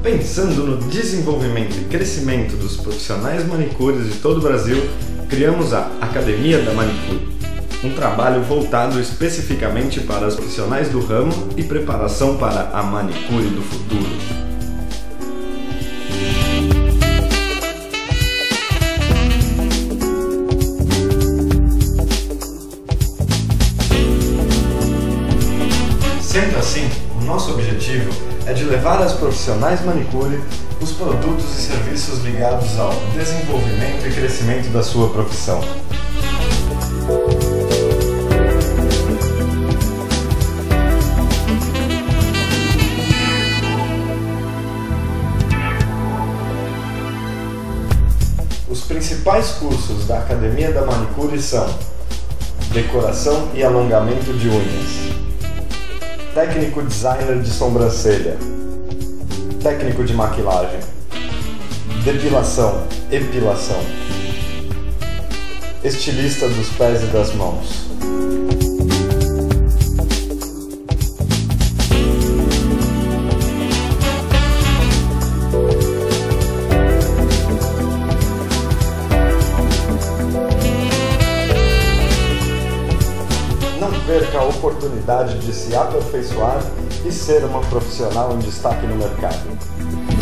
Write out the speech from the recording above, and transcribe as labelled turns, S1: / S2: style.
S1: Pensando no desenvolvimento e crescimento dos profissionais manicures de todo o Brasil, criamos a Academia da Manicure, um trabalho voltado especificamente para os profissionais do ramo e preparação para a manicure do futuro. Sendo assim, o nosso objetivo é de levar às profissionais manicure os produtos e serviços ligados ao desenvolvimento e crescimento da sua profissão. Os principais cursos da Academia da Manicure são decoração e alongamento de unhas, técnico designer de sobrancelha, técnico de maquilagem, depilação, epilação, estilista dos pés e das mãos. Não perca a oportunidade de se aperfeiçoar e ser uma profissional em destaque no mercado.